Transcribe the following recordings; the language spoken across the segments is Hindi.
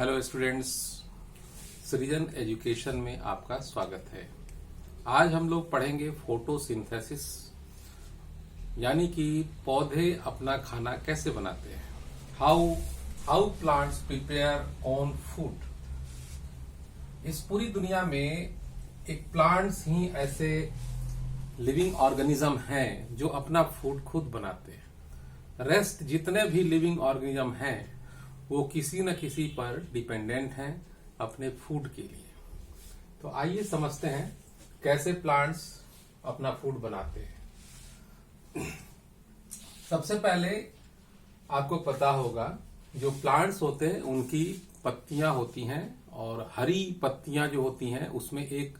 हेलो स्टूडेंट्स, सृजन एजुकेशन में आपका स्वागत है। आज हम लोग पढ़ेंगे फोटोसिंथेसिस, यानी कि पौधे अपना खाना कैसे बनाते हैं। How plants prepare own food. इस पूरी दुनिया में एक प्लांट्स ही ऐसे लिविंग ऑर्गेनिज्म हैं जो अपना फूड खुद बनाते हैं। रेस्ट जितने भी लिविंग ऑर्गेनिज्म हैं वो किसी न किसी पर डिपेंडेंट हैं अपने फूड के लिए। तो आइए समझते हैं कैसे प्लांट्स अपना फूड बनाते हैं। सबसे पहले आपको पता होगा जो प्लांट्स होते हैं उनकी पत्तियां होती हैं, और हरी पत्तियां जो होती हैं उसमें एक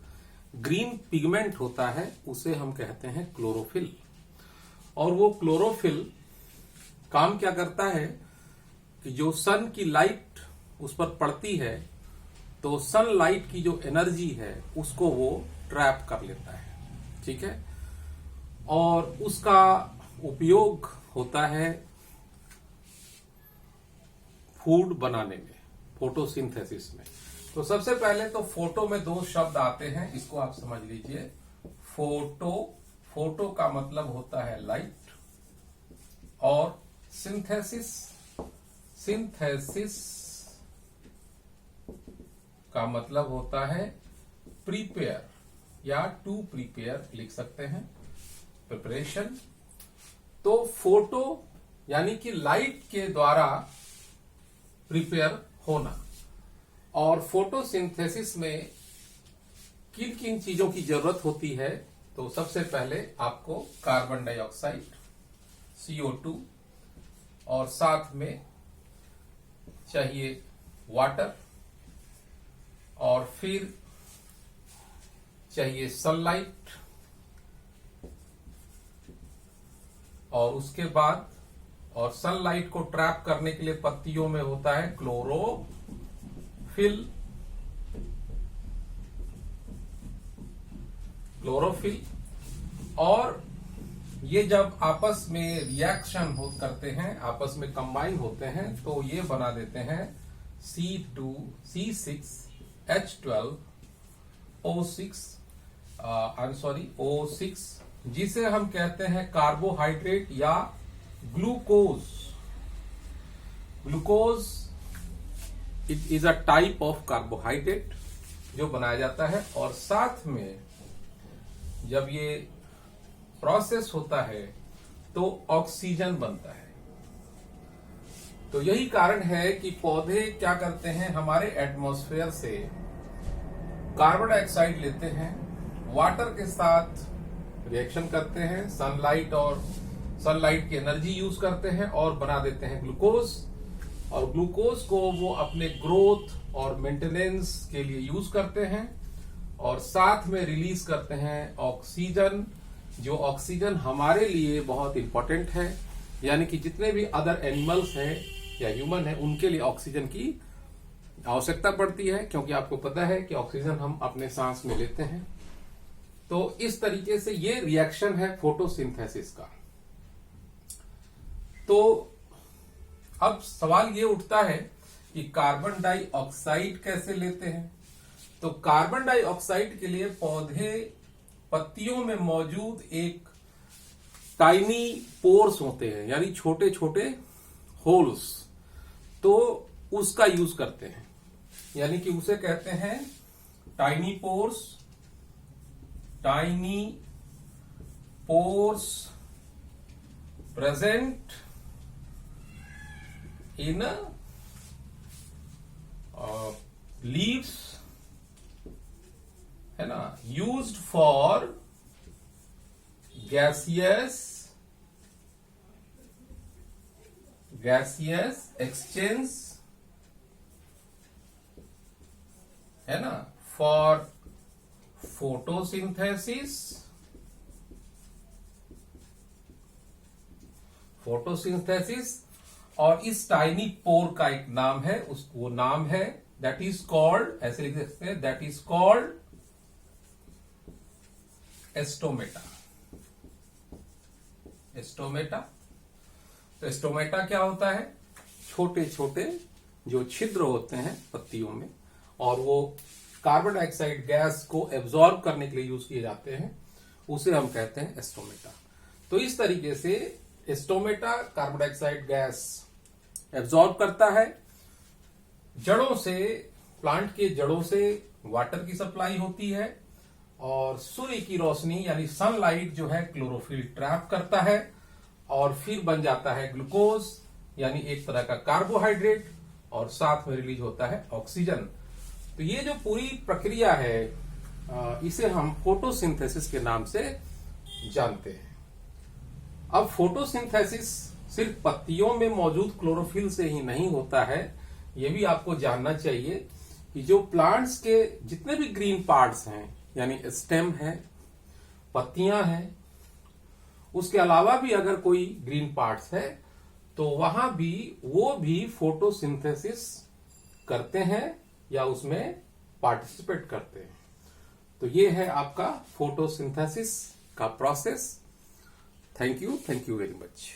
ग्रीन पिगमेंट होता है, उसे हम कहते हैं क्लोरोफिल। और वो क्लोरोफिल काम क्या करता है कि जो सन की लाइट उस पर पड़ती है तो सनलाइट की जो एनर्जी है उसको वो ट्रैप कर लेता है, ठीक है। और उसका उपयोग होता है फूड बनाने में, फोटोसिंथेसिस में। तो सबसे पहले तो फोटो में दो शब्द आते हैं, इसको आप समझ लीजिए। फोटो का मतलब होता है लाइट, और सिंथेसिस का मतलब होता है प्रिपेयर, या टू प्रिपेयर लिख सकते हैं, प्रिपरेशन। तो फोटो यानी कि लाइट के द्वारा प्रिपेयर होना। और फोटोसिंथेसिस में किन किन चीजों की जरूरत होती है, तो सबसे पहले आपको कार्बन डाइऑक्साइड CO2, और साथ में चाहिए वाटर, और फिर चाहिए सनलाइट, और उसके बाद और सनलाइट को ट्रैप करने के लिए पत्तियों में होता है क्लोरोफिल। और ये जब आपस में रिएक्शन करते हैं, आपस में कंबाइन होते हैं, तो ये बना देते हैं O6, जिसे हम कहते हैं कार्बोहाइड्रेट या glucose. It is a type of carbohydrate जो बनाया जाता है। और साथ में जब ये प्रोसेस होता है तो ऑक्सीजन बनता है। तो यही कारण है कि पौधे क्या करते हैं, हमारे एटमॉस्फेयर से कार्बन डाइऑक्साइड लेते हैं, वाटर के साथ रिएक्शन करते हैं, सनलाइट की एनर्जी यूज करते हैं और बना देते हैं ग्लूकोज। और ग्लूकोज को वो अपने ग्रोथ और मेंटेनेंस के लिए यूज करते हैं, और साथ में रिलीज करते हैं ऑक्सीजन, जो ऑक्सीजन हमारे लिए बहुत इंपॉर्टेंट है। यानी कि जितने भी अदर एनिमल्स हैं या ह्यूमन है उनके लिए ऑक्सीजन की आवश्यकता पड़ती है, क्योंकि आपको पता है कि ऑक्सीजन हम अपने सांस में लेते हैं। तो इस तरीके से ये रिएक्शन है फोटोसिंथेसिस का। तो अब सवाल ये उठता है कि कार्बन डाइऑक्साइड कैसे लेते हैं। तो कार्बन डाइऑक्साइड के लिए पौधे पत्तियों में मौजूद एक टाइनी पोर्स होते हैं, यानी छोटे छोटे होल्स, तो उसका यूज करते हैं। यानी कि उसे कहते हैं tiny pores present in leaves, है ना, यूज्ड फॉर गैसियस एक्सचेंज, है ना, फॉर फोटोसिंथेसिस। और इस टाइनी पोर का एक नाम है, वो नाम है दैट इज कॉल्ड, ऐसे लिख सकते हैं, दैट इज कॉल्ड एस्टोमेटा। तो एस्टोमेटा क्या होता है, छोटे छोटे जो छिद्र होते हैं पत्तियों में, और वो कार्बन डाइऑक्साइड गैस को एब्जॉर्ब करने के लिए यूज किए जाते हैं, उसे हम कहते हैं स्टोमेटा। तो इस तरीके से stomata carbon dioxide gas absorb करता है। जड़ों से, प्लांट के जड़ों से वाटर की सप्लाई होती है, और सूर्य की रोशनी यानी सनलाइट जो है क्लोरोफिल ट्रैप करता है, और फिर बन जाता है ग्लूकोज यानी एक तरह का कार्बोहाइड्रेट, और साथ में रिलीज होता है ऑक्सीजन। तो ये जो पूरी प्रक्रिया है इसे हम फोटोसिंथेसिस के नाम से जानते हैं। अब फोटोसिंथेसिस सिर्फ पत्तियों में मौजूद क्लोरोफिल से ही नहीं होता है, ये भी आपको जानना चाहिए कि जो प्लांट्स के जितने भी ग्रीन पार्ट्स हैं, यानी स्टेम है, पत्तियां हैं, उसके अलावा भी अगर कोई ग्रीन पार्ट्स है तो वहां भी वो भी फोटोसिंथेसिस करते हैं या उसमें पार्टिसिपेट करते हैं। तो ये है आपका फोटोसिंथेसिस का process. Thank you very much.